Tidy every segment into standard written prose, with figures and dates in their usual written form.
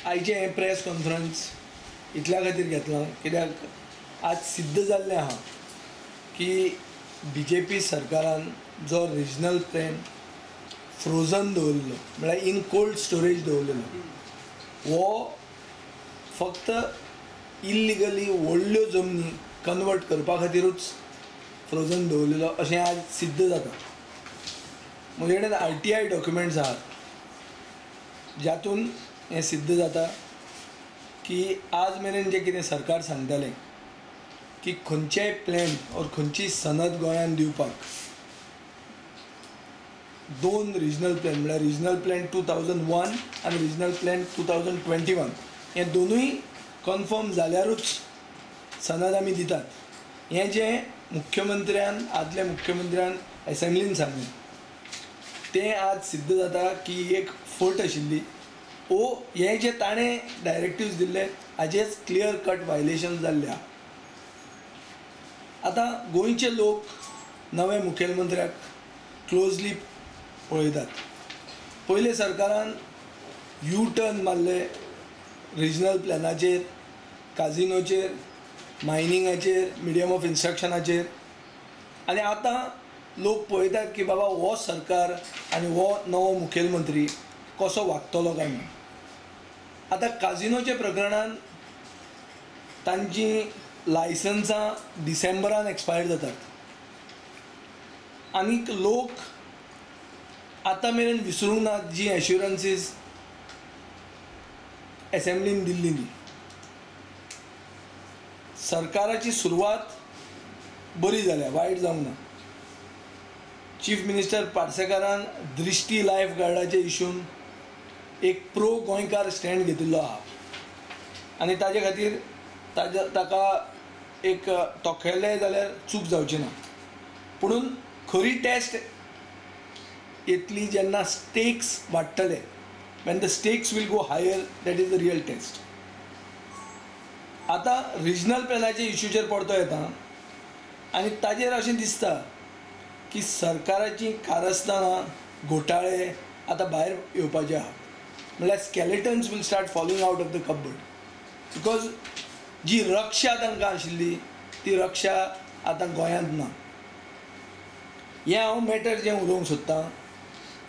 आयचे हे press conference इतल्या खातीर घेतला कित्याक आज सिद्ध जाल्लें आहा की BJP सरकारान जो रिजनल प्लॅन फ्रोजन दवरलो म्हळ्यार इन कोल्ड स्टोरेज दवरलेलो वो फक्त इल्लिगली व्हडल्यो जमनी कन्वर्ट करपा खातीरूच फ्रोजन दवरलेलो अशें आज सिद्ध जाता. म्हजे कडेन RTI डॉक्युमेंट्स आहात ज्यातून हें सिद्ध जाता की आज मेरेन जें कितें सरकार सांगतालें की खंयचेय प्लॅन और खंयचीय सनद गोंयान दिवपाक दोन रिजनल प्लॅन म्हळ्यार रिजनल प्लॅन 2001 आनी रिजनल प्लॅन 2021 हे दोनूय कन्फर्म जाल्यारूच सनद आमी दितात. हें जें मुख्यमंत्र्यान आदल्या मुख्यमंत्र्यान एसेंब्लीन सांगलें तें आज सिद्ध जाता की एक फट आशिल्ली हे जे ताणें डायरेक्टिव्स दिल्ले हाचेच क्लियर कट वायलेशन जाल्ले आहा. आतां गोंयचे लोक नवे मुखेलमंत्र्याक क्लोजली पळयतात. पयले सरकारान टर्न मारले रिजनल प्लॅनाचेर, काजिनोचेर, मायनिंगाचेर, मिडियम ऑफ इन्स्ट्रक्शनाचेर आनी आतां लोक पळयतात की बाबा हो सरकार आनी हो नवो मुखेलमंत्री कसो वागतलो काय म्हणून. आतां काजिनोच्या प्रकरणान तांची लायसन्सां डिसेंबरान एक्सपायर जातात आनीक लोक आतां मेरेन विसरूंक नात जी एश्युरन्सीस एसेंब्लीन दिल्ली न्ही. सरकाराची सुरवात बरी जाल्या, वायट जावंक ना. चीफ मिनिस्टर पार्सेकारान दृश्टी लायफ गार्डाचे इशून एक प्रो गोंयकार स्टँड घेतिल्लो आहा आनी ताजे खातीर ताका एक तोखेलें जाल्यार चूक जावची ना. पुणून खरी टेस्ट येतली जेन्ना stakes वाडटले. when the stakes will go higher, that is the real test. आता रिजनल प्लॅनाचे इश्यूचेर परतो येता आनी ताजेर अशें दिसता की सरकाराची कारस्थानां घोटाळे आतां भायर येवपाचे आहा. म्हळ्यार skeletons will start following out of the cupboard because जी रक्षा तांकां आशिल्ली ती रक्षा आतां गोंयांत ना. हें हांव मॅटर जें उलोवंक सोदतां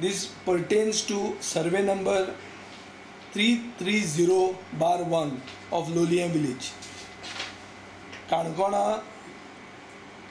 this pertains to survey number 330/1 of Loliem village.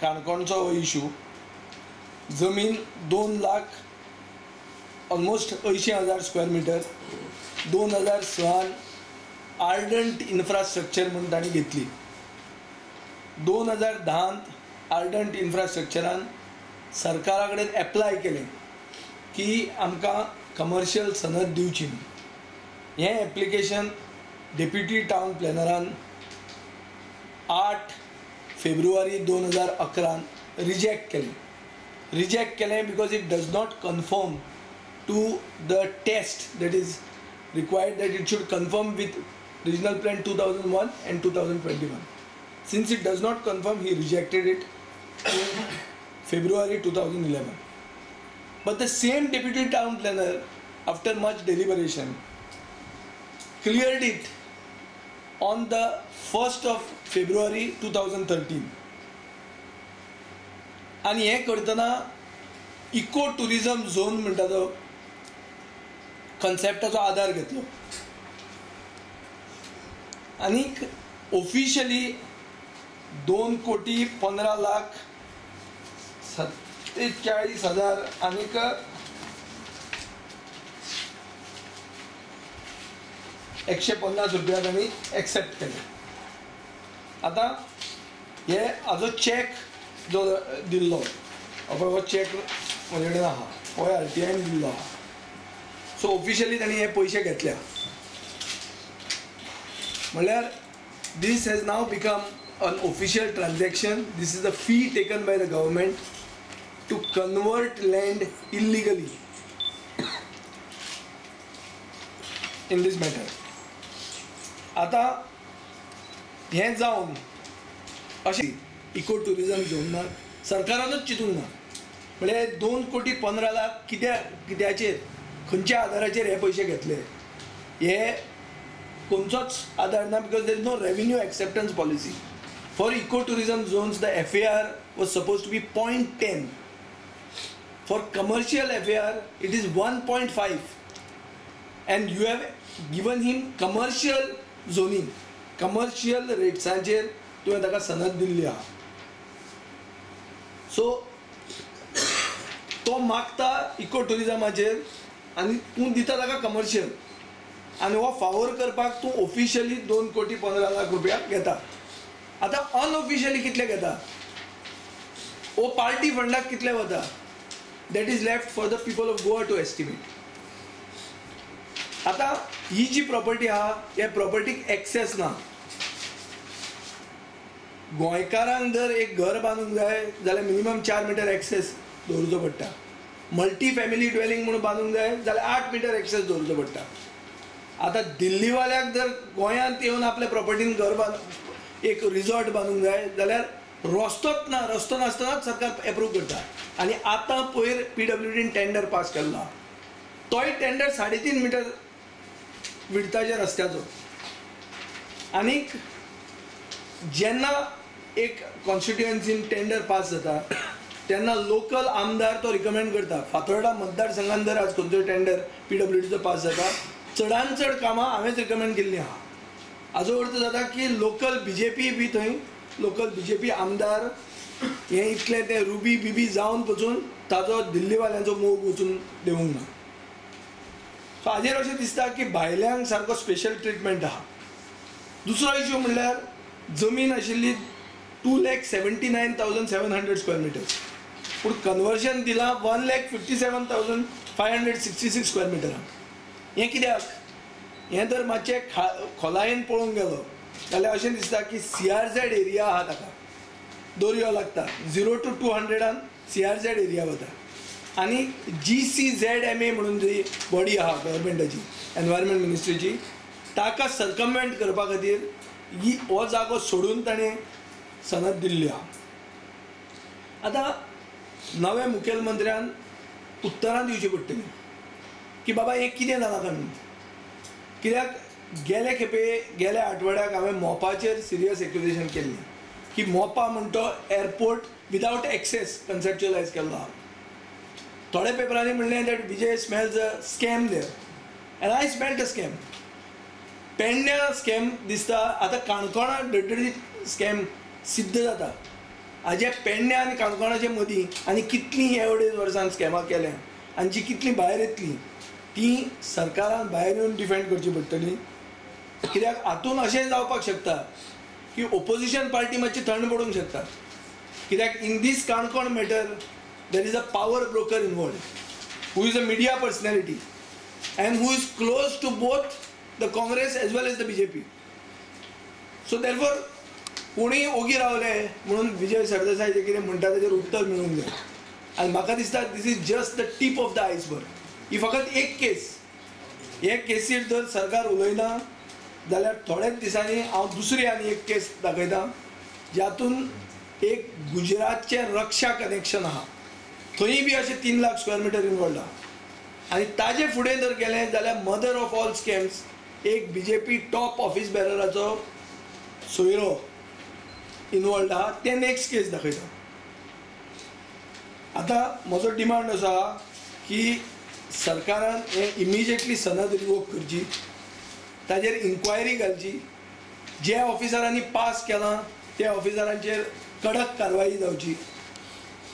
काणकोणचो हो इशू. जमीन 2 lakh almost 80,000 square metre 2006 Ardent infrastructure म्हणून तांणी घेतली. 2010 आर्डंट इन्फ्रास्ट्रक्चरान सरकारा कडेन एप्लाय केलें की आमकां कमर्शियल सनद दिवची न्ही. हें एप्लिकेशन डेप्युटी टावन प्लॅनरान 8 फेब्रुवारी 2011 रिजेक्ट केलें because it does not confirm to the test that is required that it should confirm with regional plan 2001 and 2021. Since it does not confirm, he rejected it in February 2011. But the same deputy town planner, after much deliberation, cleared it on the 1st of February 2013. आणि हे करतना eco tourism zone म्हणटा तो कन्सेप्टाचो आधार घेतलो आनीक officially 2,15,47,000 आनीक ₹150 तांणी accept केले. आतां हे हाजो चॅक जो दिल्लो हो चॅक म्हजे कडेन आहा हो RTI दिल्लो आहा. सो ऑफिशियली तांणी हे पयशे घेतल्या. म्हणल्यार this has now become an official transaction. This is the fee taken by the government to convert land illegally in this matter. आता हें जावन अशें इको टुरिजम झोनाक सरकारानूच चिंतूंक ना. म्हणजे 2,15,00,000 कित्याचेर खंयच्या आदाराचेर हे पयशे घेतले हे कोणचोच आधार ना, because there is no revenue acceptance policy for eco tourism zones. The FAR was suppose to be 0.10. For commercial FAR it is 1.5 and you have given him commercial zoning, commercial रेट्सांचेर तुवें ताका सनद दिल्ली आहा. सो तो मागता eco टुरिझमाचेर आनी तूं दिता ताका कमर्शियल, आनी हो फावोर करपाक तूं ऑफिशियली 2,15,00,000 रुपया घेता. आतां अनऑफिशियली कितले घेता हो पार्टी फंडाक कितले वता that is left for the people of Goa to estimate. आता ही जी प्रॉपर्टी आहा ह्या प्रॉपर्टीक एक्सेस ना. गोंयकारांक जर एक घर बांदूंक जाय जाल्यार मिनिमम 4 मीटर एक्सेस दवरचो पडटा. मल्टी फॅमिली ड्वेलिंग म्हणून बांदूंक जाय जाल्यार 8 मीटर एक्सेस दवरचो पडटा. आतां दिल्लीवाल्याक जर गोंयांत येवन आपल्या प्रॉपर्टीन घर एक रिसॉर्ट बांदूंक जाय जाल्यार रस्तोच ना, रस्तो नासतनाच सरकार एप्रूव करता. आनी आतां पयर PWDन टेंडर पास केल्लो, तोय टेंडर 3.5 मीटर विडताच्या रस्त्याचो. आनीक जेन्ना एक कॉन्स्टिट्युएन्सीन टेंडर पास जाता तेन्ना लोकल आमदार तो रिकमेंड करता. फातोर्डा मतदारसंघान जर आज खंयचो टेंडर PWDचो पास जाता चडांत चड कामां हांवेंच रिकमेंड केल्लीं आहा. हाजो अर्थ जाता की लोकल BJP बी थंय लोकल BJP आमदार हे इतले ते रुबी बिबी जावन पचून ताजो दिल्लीवाल्यांचो मोग वचून देवूंक ना. सो हाजेर अशें दिसता की भायल्यांक सारको स्पेशल ट्रिटमेंट आहा. दुसरो इश्यू म्हणल्यार जमीन आशिल्ली 2,79,700 स्क्वेअर मिटर्स, पूण कन्वर्शन दिलां 1,57,566 स्क्वेअर मिटरां. हें कित्याक? हें जर मातशें खोलायेन पळोवंक गेलो जाल्यार अशें दिसता की CRZ एरिया आहा ताका दर्यो लागता. 0 to 200 CRZ एरिया वता. आनी GCZMA म्हणून जी बॉडी आहा गव्हर्मेंटाची एनवायरमेंट मिनिस्ट्रीची ताका सर्कमवेंट करपा खातीर हो जागो सोडून ताणें सनद दिल्ली आहा. आतां नव्या मुखेलमंत्र्यान उत्तरां दिवची पडटलीं की बाबा हें कितें जालां काय म्हणून. कित्याक गेल्या आठवड्याक हांवें मोपाचेर सिरियस एक्युजेशन केल्लें की मोपा म्हणटो एअरपोर्ट विदावट एक्सेस कन्सेप्च्युअलायज केल्लो आहा. थोड्या पेपरांनी म्हणलें that Vijay smells a scam there and I smelt a scam. पेडण्या स्कॅम दिसता. आतां काणकोणा डडडीत स्कॅम सिद्ध जाता. हाजे पेडण्या आनी काणकोणाचे मदीं आनी कितलीं एवढेच वर्सान स्कॅमां केल्या आनी जी कितलीं भायर येतलीं ती सरकारान भायर येवन डिफेंड करची पडटली. कित्याक हातून अशें जावपाक शकता की ओपोजिशन पार्टी मातशी थंड पडूंक शकता. कित्याक in this Canacona matter there is a power broker involved who is a media personality and who is close to both the Congress as well as the BJP. So therefore कोणी ओगी रावले म्हणून विजय सरदेसाय जे कितें म्हणटा ताचेर उत्तर मेळूंक जाय. आनी म्हाका दिसता this is just the tip of the iceberg. ही फकत एक केस. हे केसीर जर सरकार उलयना जाल्यार थोड्याच दिसांनी हांव दुसरी आनी एक केस दाखयतां ज्यातून एक गुजरातचें रक्षा कनेक्शन आहा थंय बी अशें 3 लाख स्क्वेअर मिटर इनवॉल्ड आहा. आनी ताजे फुडें जर गेलें जाल्यार मदर ऑफ ऑल स्कॅम्स एक BJP टॉप ऑफिस बेरराचो सोयरो इनवॉल्ड आहा. ते नेक्स्ट केस दाखयता. आतां म्हजो डिमांड असो आहा की सरकारान हें इमिजिएटली सनद रिवोक करची, ताजेर इन्क्वायरी घालची. ज्या ऑफिसरांनी पास केलां त्या ऑफिसरांचेर कडक कारवाई जावची.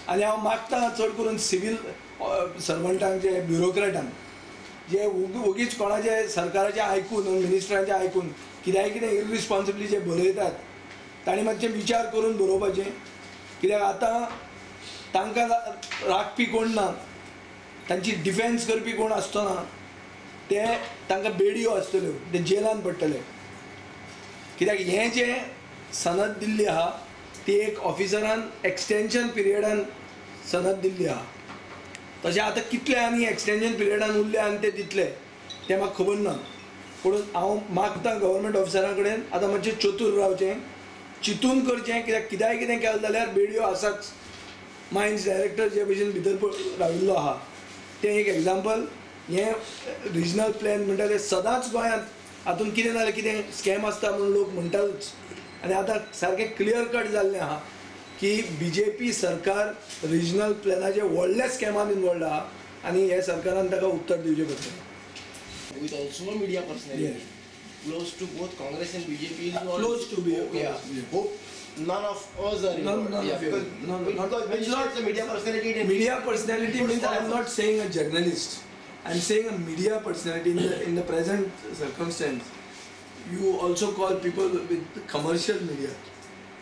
आनी हांव मागतां चड करून सिवील सर्वंटांक जे ब्युरोक्रेटांक जे ओगीच कोणाचे सरकाराचें आयकून मिनिस्टरांचें आयकून कितें इररिस्पॉन्सिबली जे बरयतात तांणी मातशें विचार करून बरोवपाचें. कित्याक आतां तांकां राखपी कोण ना, तांची डिफेन्स करपी कोण आसतना ते तांकां बेडयो आसतल्यो, ते जेलान पडटले. कित्याक हें जें सनद दिल्ली आहा ती एक ऑफिसरान एक्सटेंशन पिरियडान सनद दिल्ली आहा. तशें आतां कितले आनी एक्सटेंशन पिरियडान उरले आनी ते दितले तें म्हाका खबर ना. पूण हांव मागतां गव्हर्मेंट ऑफिसरां कडेन आतां मातशें चतूर रावचें, चिंतून करचें. कित्याक कितेंय केलें जाल्यार बेडयो आसाच मायन्स डायरेक्टर जे भशेन भितर राविल्लो आहा तें एक एग्जाम्पल. हें रिजनल प्लॅन म्हणटा ते सदांच गोंयांत हातूंत कितें ना जाल्यार कितें स्कॅम आसता म्हणून लोक म्हणटाच. आनी आतां सारकें क्लियर कट जाल्लें आहा की BJP सरकार रिजनल प्लॅनाचे व्हडल्या स्कॅमान इनवॉल्ड आहा आनी हे सरकारान ताका उत्तर दिवचें पडटलें. With also media personality, close to both Congress and BJP. Close to be. Hope none of us are involved. None of you. Because it's not the media personality. Media personality means I am not saying a journalist. I am saying a media personality in the present circumstance. You also call people with commercial media,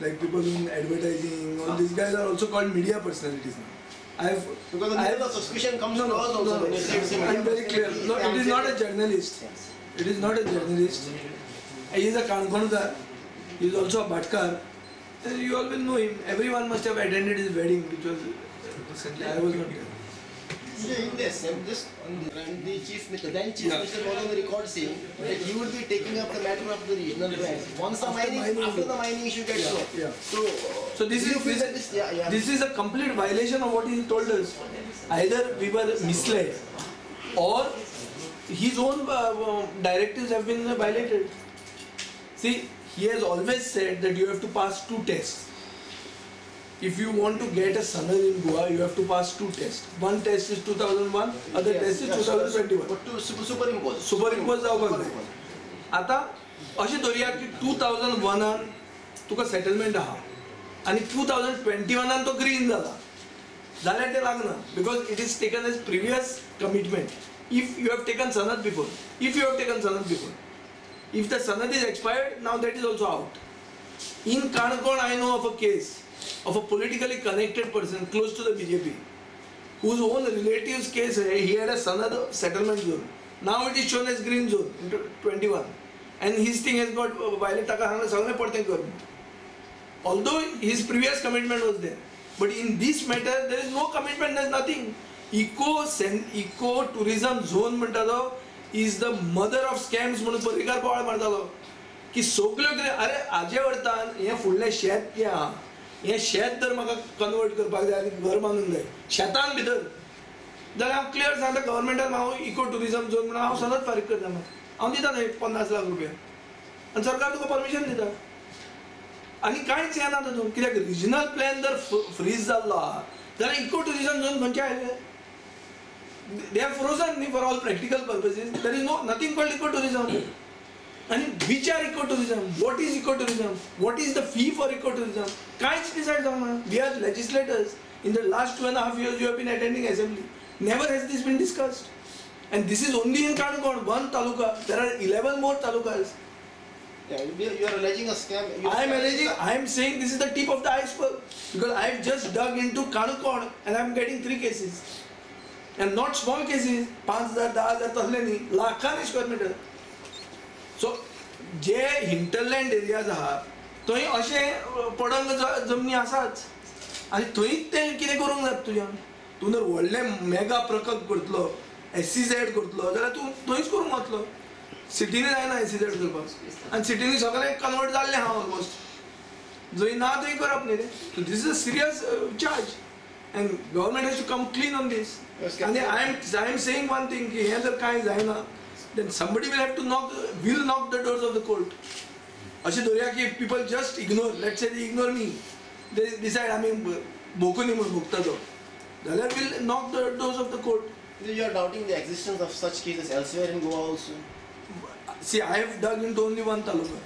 like people in advertising. All these guys are also called media personalities now. Because the suspicion comes to us also. I am very clear. No, it is not a journalist. It is not a journalist. He is a Kankonkar. He is also a Bhatkar. You all will know him. Everyone must have attended his wedding, which was recently. I was not there. The chief minister, then chief minister was on the record saying that he would be taking up the matter of the regional banks once the after the mining issue gets solved. So this is a complete violation of what he told us. Either we were misled, or his own directives have been violated. See, he has always said that you have to pass 2 tests. If you want to get a Sanad in Goa, you have to pass 2 tests. One test is 2001, other test is 2021. But to superimpose. Superimpose जावपाक जाय. आतां अशें धरया की 2001 तुका settlement आहा आनी 2021 तो green जाला जाल्यार तें लागना because it is taken as previous commitment. If you have taken Sanad before, if the Sanad is expired, now that is also out. In Kanakon, I know of a case of a politically connected person close to the BJP, whose own relative's case, he had a Sanad settlement zone. Now it is shown as green zone in 21, and his thing has got violated. Although his previous commitment was there, but in this matter there is no commitment. There is nothing. Eco tourism zone is the mother of scams. म्हणून परिकार पवार म्हणटालो की सगळ्यो कितें अरे हाजे वरतान हें फुडलें शेत कितें आहा हें शेत जर म्हाका कन्वर्ट करपाक जाय आनी घर बांदूंक जाय शेतान भितर जाल्यार हांव क्लियर सांगता गव्हर्मेंटान हांव इको टुरिजम झोन म्हणून हांव सदांच फारीक करता हांव दिता न्हय 50 लाख रुपया आनी सरकार तुका परमिशन दिता आनी कांयच येना तातूंत कित्याक रिजनल प्लॅन जर फ्रीज जाल्लो आहा जाल्यार इको टुरिजम झोन खंयचे आयले they are frozen for all practical purposes. There is nothing called ecotourism. And which are ecotourism? What is ecotourism? What is the fee for ecotourism? Can't decide on. We are legislators. In the last 2.5 years, you have been attending assembly. Never has this been discussed. And this is only in Kanakon, one taluka. There are 11 more talukas. Yeah, you are alleging a scam. I am saying this is the tip of the iceberg because I have just dug into Kanakon and I am getting 3 cases. And not small cases, 5,000, 10,000 तसले न्ही लाखांनी square metre. So जे hinterland areas आहा थंय अशें पडंग जमनी आसाच आनी थंयच तें कितें करूंक जाता तुज्यान. तूं जर व्हडलें मेगा प्रकल्प करतलो SEZ करतलो जाल्यार तूं थंयच करूंक वतलो. सिटीनी जायना SEZ करपाक आनी सिटीनी सगळें कन्वर्ट जाल्लें आहा ऑलमोस्ट. जंय ना थंय करप न्ही रे. So this is a serious charge and government has to come clean on this. And I am saying one thing, here the kind zaina, then somebody will have to knock the doors of the court. Ashe dhoriya ki if people just ignore, let's say they ignore me, they decide I mean bokuni mun bhukta do, then will knock the doors of the court. You are doubting the existence of such cases elsewhere in Goa also. See, I have dug into only one taluka.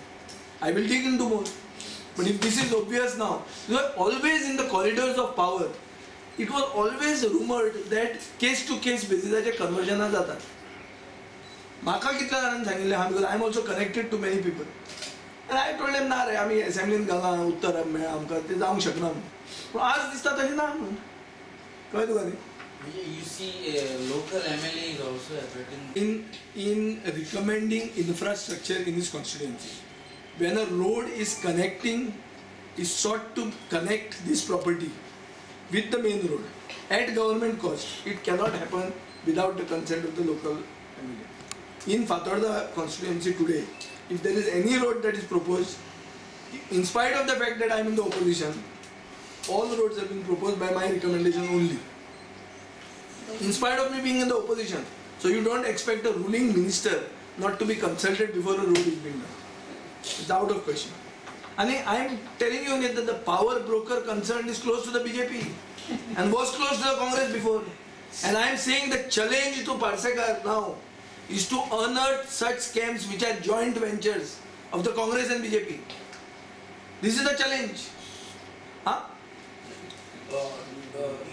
I will dig into more. But if this is obvious now, you are always in the corridors of power. It was always rumored that case to case basis conversion जातात. म्हाका कितल्या जाणांनी सांगिल्लें आहा because I am also connected to many people. And I told them ना रे आमी असेंब्लीन घाला उत्तर मेळ्ळा आमकां तें जावंक शकना म्हणून. पूण आज दिसता तशें ना म्हणून. कळ्ळें तुका न्ही? You see, local MLA is also threatening. In recommending infrastructure in his constituency, when a road is sought to connect this property with the main road at government cost, it cannot happen without the consent of the local MLA. In Fatorda constituency today, if there is any road that is proposed, in spite of the fact that I am in the opposition, all roads have been proposed by my recommendation only. In spite of me being in the opposition. So you don't expect a ruling minister not to be consulted before a road is being done. It's out of question. And I'm telling you that the power broker concerned is close to the BJP and was close to the Congress before. And I'm saying the challenge to Parsekar now is to unearth such scams which are joint ventures of the Congress and BJP. This is the challenge. Huh?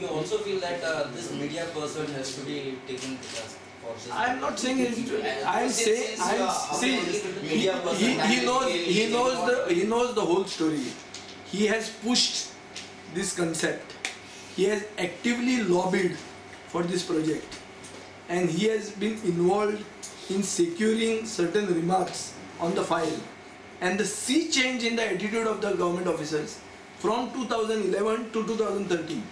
You also feel that this media person has to be taken to task for this? I'm not saying I'm saying he knows the whole story. He has pushed this concept. He has actively lobbied for this project, and he has been involved in securing certain remarks on the file. And the sea change in the attitude of the government officers from 2011 to 2013.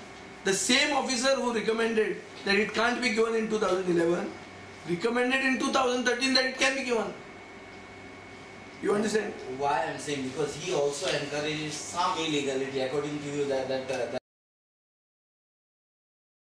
The same officer who recommended that it can't be given in 2011 recommended in 2013 that it can be given. You understand? Why I'm saying, because he also encourages some illegality according to you that